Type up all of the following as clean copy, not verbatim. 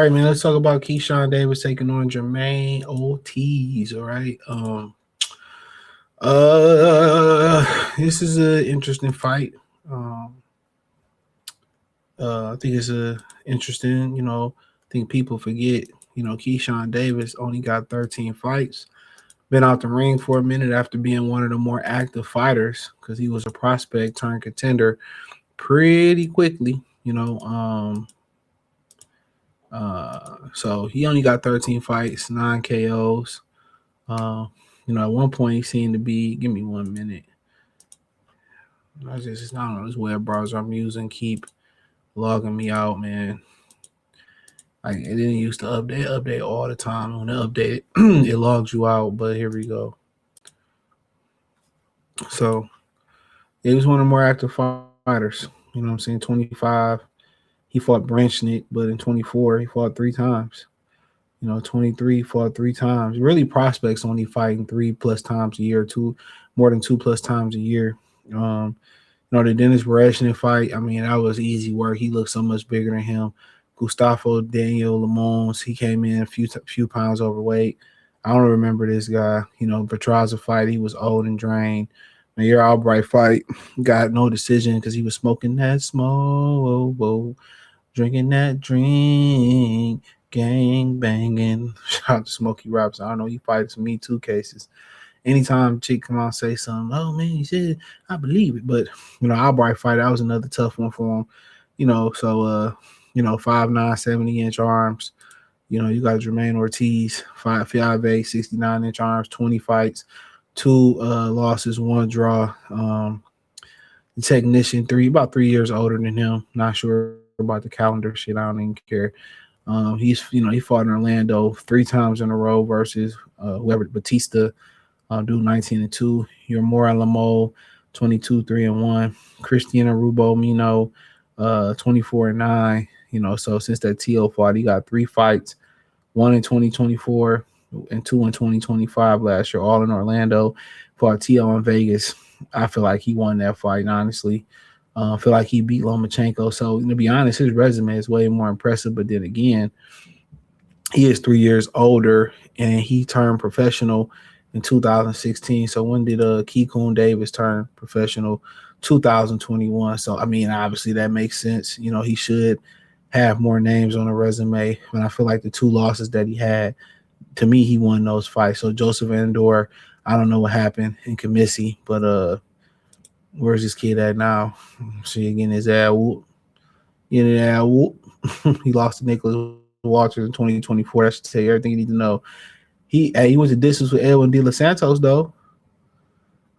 right, man. Let's talk about Keyshawn Davis taking on Jamaine Ortiz. All right. This is an interesting fight. Um, I think it's a interesting. I think people forget. Keyshawn Davis only got 13 fights. Been out the ring for a minute after being one of the more active fighters because he was a prospect turned contender pretty quickly. So he only got 13 fights, 9 KOs. Uh, at one point he seemed to be. Give me 1 minute. I don't know, this web browser I'm using keep logging me out, man. Like it didn't used to update all the time. When it updated, it logs you out. But here we go. So he was one of the more active fighters. You know what I'm saying? 25. He fought Branchnick, but in 24 he fought 3 times. 23 fought 3 times. Really, prospects only fighting 3+ times a year, more than 2+ times a year. The Dennis Bereshnin fight, I mean, that was easy work. He looked so much bigger than him. Gustavo Daniel Lamons, he came in a few pounds overweight. I don't remember this guy. Petraza fight, he was old and drained. Mayor Albright fight, got no decision because he was smoking that smoke, drinking that drink, gang banging. Shout out to Smokey Robinson. I don't know, he fights some Me Too cases. Anytime chick come out and say something, oh man, he said, I believe it. But Albright fight, that was another tough one for him. 5'9", 70-inch arms. You got Jamaine Ortiz, 5'8", 69-inch arms, 20 fights, 2 losses, 1 draw. The technician, about 3 years older than him. Not sure about the calendar shit. I don't even care. He fought in Orlando 3 times in a row versus whoever, Batista. Do 19-2. Yomora Lamo, 22-3-1. Cristiano Rubomino, 24-9. So since that T.O. fight, he got 3 fights, 1 in 2024 and 2 in 2025 last year, all in Orlando. Fought T.O. in Vegas. I feel like he won that fight, honestly. I feel like he beat Lomachenko. So to be honest, his resume is way more impressive. But then again, he is 3 years older, and he turned professional in 2016. So when did Keyshawn Davis turn professional? 2021. So I mean, obviously that makes sense. He should have more names on the resume. And I feel like the 2 losses that he had, to me, he won those fights. So Joseph Andor, I don't know what happened in Commissy, but where's this kid at now? See, getting his ass whooped. Getting his ass whooped. He lost to Nicholas Walters in 2024. That should tell you everything you need to know. He went the distance with Edwin De Los Santos, though.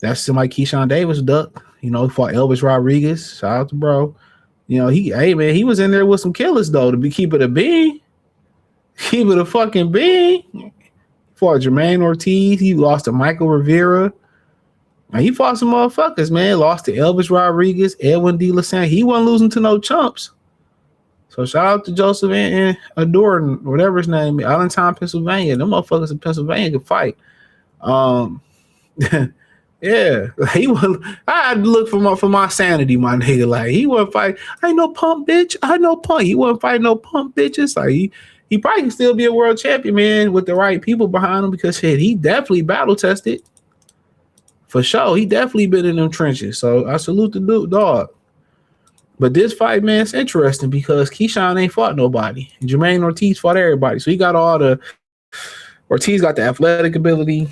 That's somebody Keyshawn Davis duck. He fought Elvis Rodriguez. Shout out to bro. He was in there with some killers, though, to keep it a bean. Keep it a fucking bean. Fought Jamaine Ortiz. He lost to Michael Rivera. He fought some motherfuckers, man. Lost to Elvis Rodriguez, Edwin De Los Santos. He wasn't losing to no chumps. So shout out to Joseph and Adore, whatever his name is, Allentown, Pennsylvania. Them motherfuckers in Pennsylvania can fight. Yeah, I had to look for my sanity, my nigga. Like he wasn't fight. I ain't no pump bitch. I no pump. He wasn't fighting no pump bitches. Like he probably can still be a world champion, man, with the right people behind him. Because shit, he definitely battle tested. For sure, he definitely been in them trenches. So I salute the dude, dog. But this fight, man, it's interesting because Keyshawn ain't fought nobody. Jamaine Ortiz fought everybody. So he got Ortiz got the athletic ability,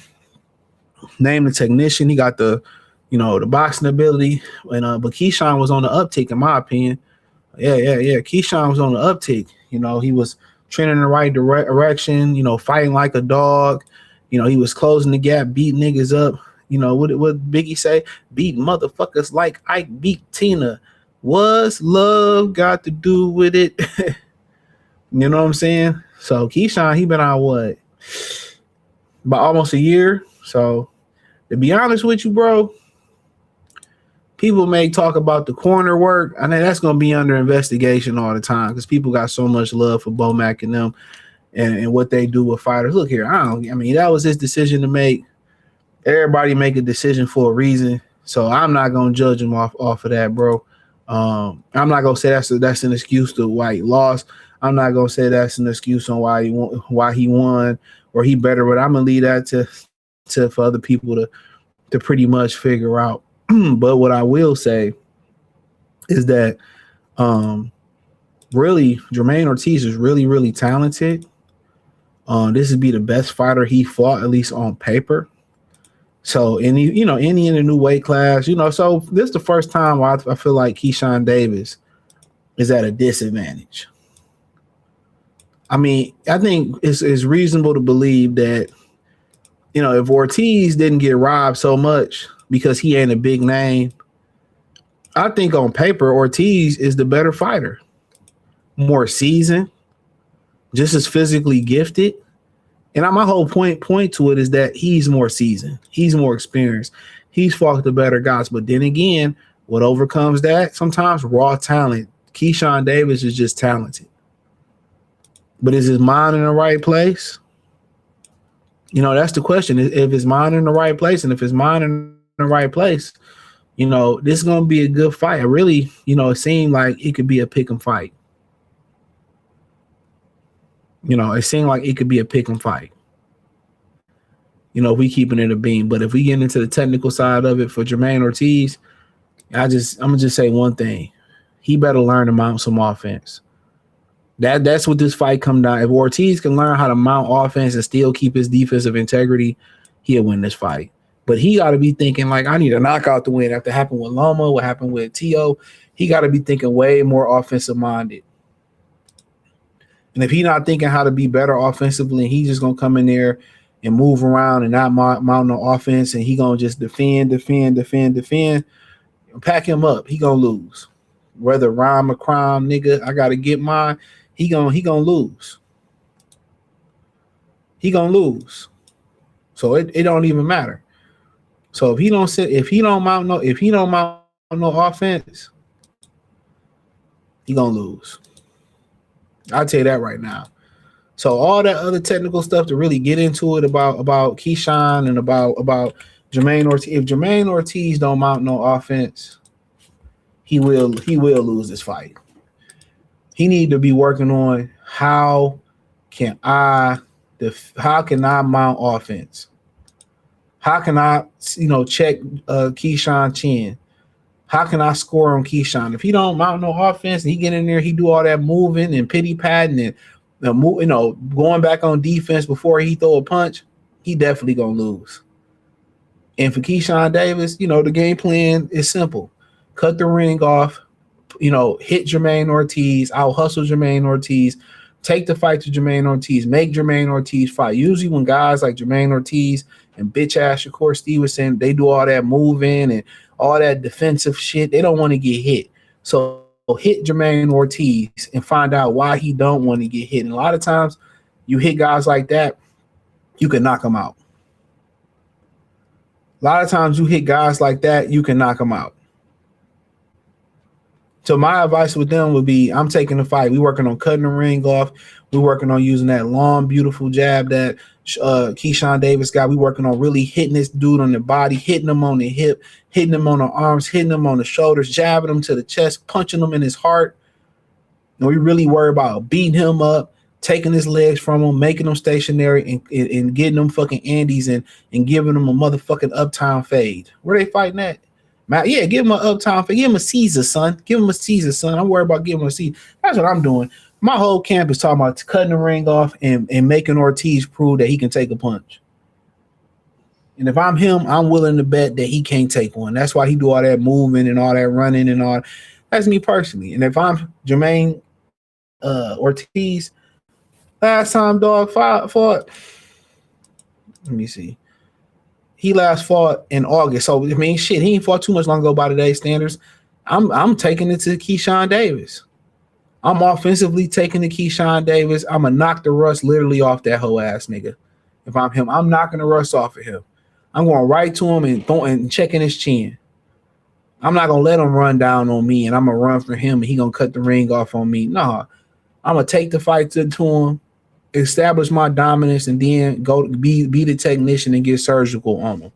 name the technician. He got the boxing ability. And but Keyshawn was on the uptick, in my opinion. Yeah. Keyshawn was on the uptick. He was trending in the right direction, fighting like a dog. He was closing the gap, beating niggas up. What Biggie say? Beat motherfuckers like Ike beat Tina. What's love got to do with it? You know what I'm saying? So Keyshawn, he been out what? About almost a year. So to be honest with you, bro, people may talk about the corner work. I know that's gonna be under investigation all the time because people got so much love for Bo Mack and them and what they do with fighters. Look here, that was his decision to make. Everybody make a decision for a reason. So I'm not gonna judge him off of that, bro. I'm not gonna say that's an excuse to why he lost. I'm not gonna say that's an excuse on why he won or he better, but I'm gonna leave that to for other people to pretty much figure out. But what I will say is that really Jamaine Ortiz is really, really talented. This would be the best fighter he fought, at least on paper. So any in the new weight class, so this is the first time I feel like Keyshawn Davis is at a disadvantage. I mean, I think it's reasonable to believe that, if Ortiz didn't get robbed so much because he ain't a big name, I think on paper Ortiz is the better fighter, more seasoned, just as physically gifted. And my whole point to it is that he's more seasoned. He's more experienced. He's fought the better guys. But then again, what overcomes that? Sometimes raw talent. Keyshawn Davis is just talented. But is his mind in the right place? That's the question. If his mind in the right place, and if his mind in the right place, this is going to be a good fight. It really, it seemed like it could be a pick 'em fight. It seemed like it could be a pick 'em fight. If we keeping it a beam. But if we get into the technical side of it for Jamaine Ortiz, I'm gonna just say one thing. He better learn to mount some offense. That's what this fight come down. If Ortiz can learn how to mount offense and still keep his defensive integrity, he'll win this fight. But he got to be thinking like, I need a knockout to win. After happened with Loma, what happened with T.O., he got to be thinking way more offensive minded. And if he's not thinking how to be better offensively, and he's just gonna come in there and move around and not mount no offense, and he gonna just defend, pack him up, he gonna lose. Whether rhyme or crime, nigga, I gotta get mine. He gonna lose. He gonna lose. So it don't even matter. So if he don't mount no offense, he gonna lose. I'll tell you that right now. So all that other technical stuff to really get into it about Keyshawn and about Jamaine Ortiz. If Jamaine Ortiz don't mount no offense, he will lose this fight. He need to be working on how can I mount offense? How can I check Keyshawn chin? How can I score on Keyshawn? If he don't mount no offense and he get in there, he do all that moving and pity patting and going back on defense before he throw a punch, he definitely gonna lose. And for Keyshawn Davis, the game plan is simple. Cut the ring off, hit Jamaine Ortiz, out hustle Jamaine Ortiz, take the fight to Jamaine Ortiz, make Jamaine Ortiz fight. Usually when guys like Jamaine Ortiz and bitch ass Shakur Stevenson, they do all that moving and all that defensive shit, they don't want to get hit. So hit Jamaine Ortiz and find out why he don't want to get hit. And a lot of times you hit guys like that, you can knock them out. A lot of times you hit guys like that, you can knock them out. So my advice with them would be, I'm taking the fight. We working on cutting the ring off. We working on using that long, beautiful jab that Keyshawn Davis got. We working on really hitting this dude on the body, hitting him on the hip, hitting him on the arms, hitting him on the shoulders, jabbing him to the chest, punching him in his heart. And we really worry about beating him up, taking his legs from him, making him stationary, and getting them fucking Andes and giving him a motherfucking uptown fade. Where they fighting at? Yeah, give him an uptown fade. Give him a Caesar, son. Give him a Caesar, son. I'm worried about giving him a Caesar. That's what I'm doing. My whole camp is talking about cutting the ring off and making Ortiz prove that he can take a punch. And if I'm him, I'm willing to bet that he can't take one. That's why he do all that moving and all that running and all. That's me personally. And if I'm Jamaine Ortiz, last time dog fought, let me see. He last fought in August. So, I mean, shit, he ain't fought too much long ago by today's standards. I'm taking it to Keyshawn Davis. I'm offensively taking to Keyshawn Davis. I'm going to knock the rust literally off that whole ass nigga. If I'm him, I'm knocking the rust off of him. I'm going right to him and checking his chin. I'm not going to let him run down on me, and I'm going to run for him, and he going to cut the ring off on me. No, I'm going to take the fight to him, establish my dominance, and then go be the technician and get surgical on him.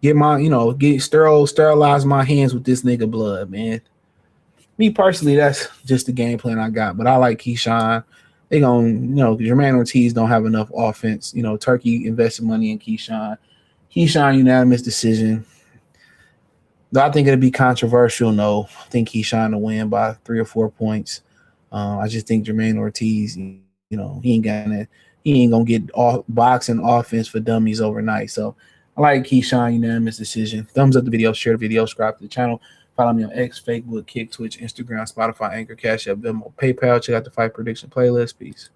Get sterilize my hands with this nigga blood, man. Me personally, that's just the game plan I got. But I like Keyshawn. They going, Jamaine Ortiz don't have enough offense. Turkey invested money in Keyshawn. Keyshawn unanimous decision. Do I think it'll be controversial? No. I think Keyshawn to win by 3 or 4 points. I just think Jamaine Ortiz, he ain't gonna get boxing offense for dummies overnight. So I like Keyshawn unanimous decision. Thumbs up the video, share the video, subscribe to the channel. Follow me on X, Facebook, Kick, Twitch, Instagram, Spotify, Anchor, Cash App, Venmo, PayPal. Check out the fight prediction playlist. Peace.